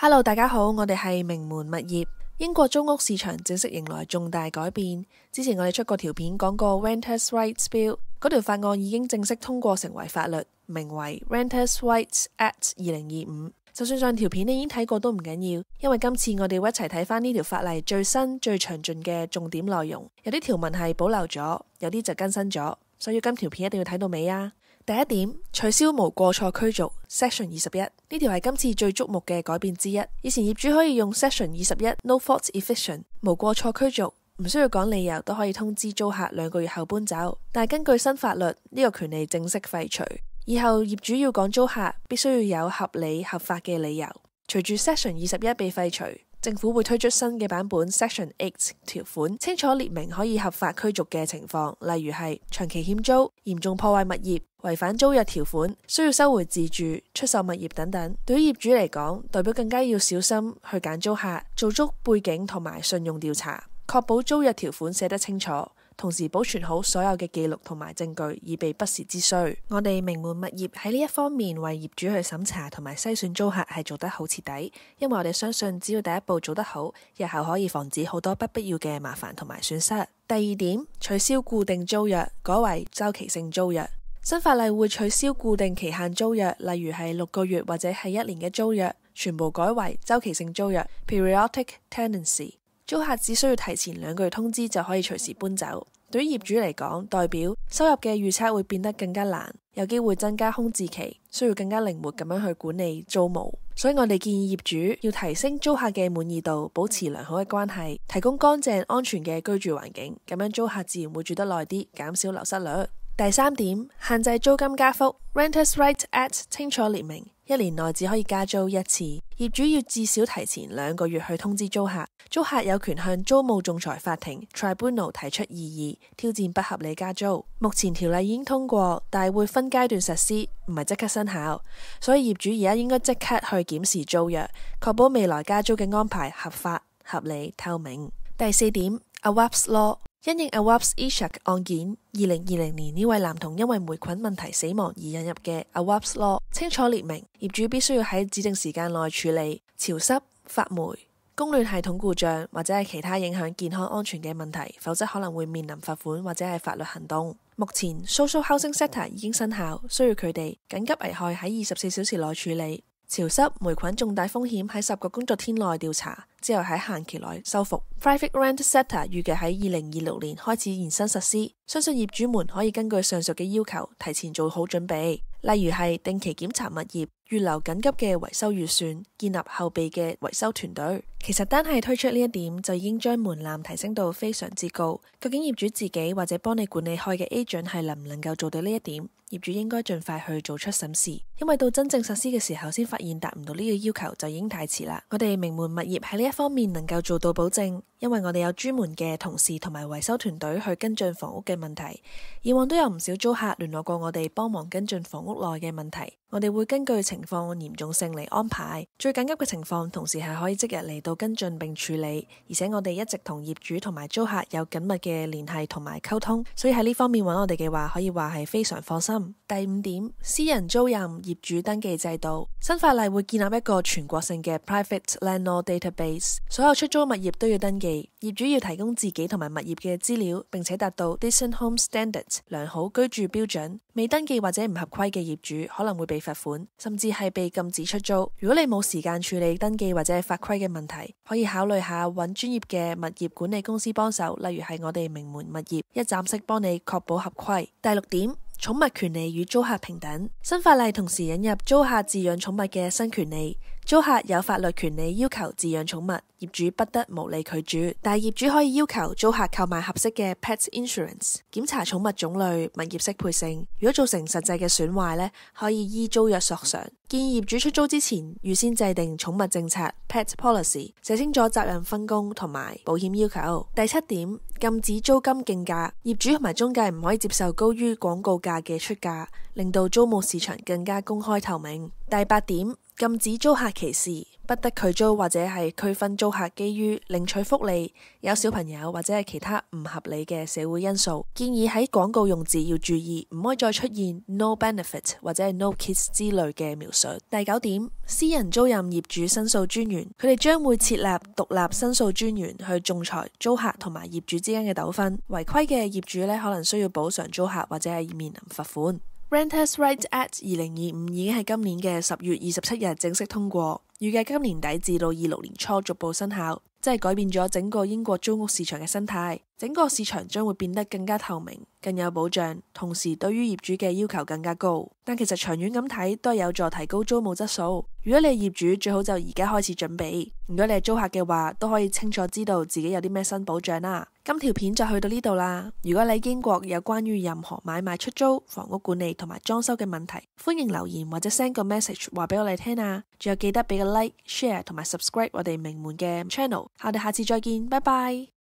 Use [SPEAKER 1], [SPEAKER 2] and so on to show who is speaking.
[SPEAKER 1] Hello， 大家好，我哋係名門物業。英國租屋市場正式迎來重大改變。之前我哋出過條片講過 Renters' Rights Bill， 嗰條法案已經正式通過成為法律，名為 Renters' Rights Act 2025。就算上條片你已經睇過都唔緊要，因為今次我哋會一齊睇翻呢條法例最新最詳盡嘅重點內容。有啲條文係保留咗，有啲就更新咗，所以今條片一定要睇到尾啊！第一點，取消無過錯驅逐 Section 21，呢條係今次最矚目嘅改變之一。以前業主可以用 Section 21 No Fault Eviction 無過錯驅逐，唔需要講理由都可以通知租客2個月後搬走。但係根據新法律，呢個權利正式廢除，以後業主要趕租客必須要有合理合法嘅理由。隨住 Section 21被廢除，政府會推出新嘅版本 Section 8條款，清楚列明可以合法驅逐嘅情況，例如係長期欠租、嚴重破壞物業、違反租約條款、需要收回自住、出售物業等等。對於業主嚟講，代表更加要小心去揀租客，做足背景同埋信用調查，確保租約條款寫得清楚，同時保存好所有嘅記錄同埋證據，以備不時之需。我哋名門物業喺呢一方面為業主去審查同埋篩選租客係做得好徹底，因為我哋相信只要第一步做得好，日後可以防止好多不必要嘅麻煩同埋損失。第二點，取消固定租約，改為周期性租約。新法例會取消固定期限租約，例如係6個月或者係1年嘅租約，全部改為周期性租約 Periodic Tenancy。租客只需要提前2個月通知就可以隨時搬走。對於業主嚟講，代表收入嘅預測會變得更加難，有機會增加空置期，需要更加靈活咁樣去管理租務。所以我哋建議業主要提升租客嘅滿意度，保持良好嘅關係，提供乾淨安全嘅居住環境，咁樣租客自然會住得耐啲，減少流失率。第3點，限制租金加幅 Renters' Rights Act 清楚列明1年內只可以加租1次，業主要至少提前2個月去通知租客。租客有權向租務仲裁法庭 Tribunal 提出異議，挑戰不合理加租。目前條例已經通過，但係會分階段實施，唔係即刻生效，所以業主而家應該即刻去檢視租約，確保未來加租嘅安排合法、合理、透明。第4點 Awaab's Law， 因應 Awaab's Ishak 案件，2020年呢位男童因為霉菌問題死亡而引入嘅 Awaab's Law， 清楚列明業主必須要喺指定時間內處理潮濕、發霉、供暖系統故障或者係其他影響健康安全嘅問題，否則可能會面臨罰款或者係法律行動。目前 Social Housing Sector 已經生效，需要佢哋緊急危害喺24小時內處理。潮濕、霉菌重大風險喺10個工作天內調查，之後喺限期內修復。Private Rent Sector 預計喺2026年開始延伸實施，相信業主們可以根據上述嘅要求，提前做好準備，例如係定期檢查物業、預留緊急嘅維修預算、建立後備嘅維修團隊。其實單係推出呢一點就已經將門檻提升到非常之高。究竟業主自己或者幫你管理開嘅 agent 係能唔能夠做到呢一點？業主應該盡快去做出審視，因為到真正實施嘅時候先發現達唔到呢個要求就已經太遲啦。我哋名門物業喺呢一方面能夠做到保證，因為我哋有專門嘅同事同埋維修團隊去跟進房屋嘅問題。以往都有唔少租客聯絡過我哋幫忙跟進房屋內嘅問題，我哋會根據情況嚴重性嚟安排。最緊急嘅情況同時係可以即日嚟到跟進並處理，而且我哋一直同業主同埋租客有緊密嘅聯繫同埋溝通，所以喺呢方面揾我哋嘅話可以話係非常放心。第5點，私人租賃業主登記制度。新法例會建立一個全國性嘅 Private Landlord Database， 所有出租物業都要登記，業主要提供自己同埋物業嘅資料，並且達到 Decent Home Standards 良好居住標準。未登記或者唔合規嘅業主可能會被罰款，甚至係被禁止出租。如果你冇時間處理登記或者係法規嘅問題，可以考慮下揾專業嘅物業管理公司幫手，例如係我哋名門物業，一站式幫你確保合規。第6點，寵物權利與租客平等。新法例同時引入租客飼養寵物嘅新權利，租客有法律權利要求飼養寵物，業主不得無理拒絕，但業主可以要求租客購買合適嘅 Pet Insurance， 檢查寵物種類、物業適配性，如果造成實際嘅損壞呢，可以依租約索償。建議業主出租之前預先制定寵物政策 Pet Policy， 寫清楚責任分工同埋保險要求。第7點，禁止租金競價，業主同埋中介唔可以接受高於廣告價嘅出價，令到租務市場更加公開透明。第8點，禁止租客歧視，不得拒租或者係區分租客基於領取福利、有小朋友或者係其他唔合理嘅社會因素。建議喺廣告用字要注意，唔可以再出現 no benefit 或者係 no kids 之類嘅描述。第9點，私人租賃業主申訴專員，佢哋將會設立獨立申訴專員去仲裁租客同埋業主之間嘅糾紛。違規嘅業主可能需要補償租客或者係面臨罰款。Renters' Rights Act 2025已經係今年嘅10月27日正式通過，預計今年底至到26年初逐步生效，即係改變咗整個英國租屋市場嘅生態。整個市場將會變得更加透明、更有保障，同時對於業主嘅要求更加高。但其實長遠咁睇都係有助提高租務質素。如果你係業主，最好就而家開始準備；如果你係租客嘅話，都可以清楚知道自己有啲咩新保障啦。今條片就去到呢度啦。如果你喺英國有關於任何買賣出租、房屋管理同埋裝修嘅問題，歡迎留言或者 send 個 message 話俾我哋聽啊。仲有記得俾個 like、share 同埋 subscribe 我哋名門嘅 channel。我哋下次再見，拜拜。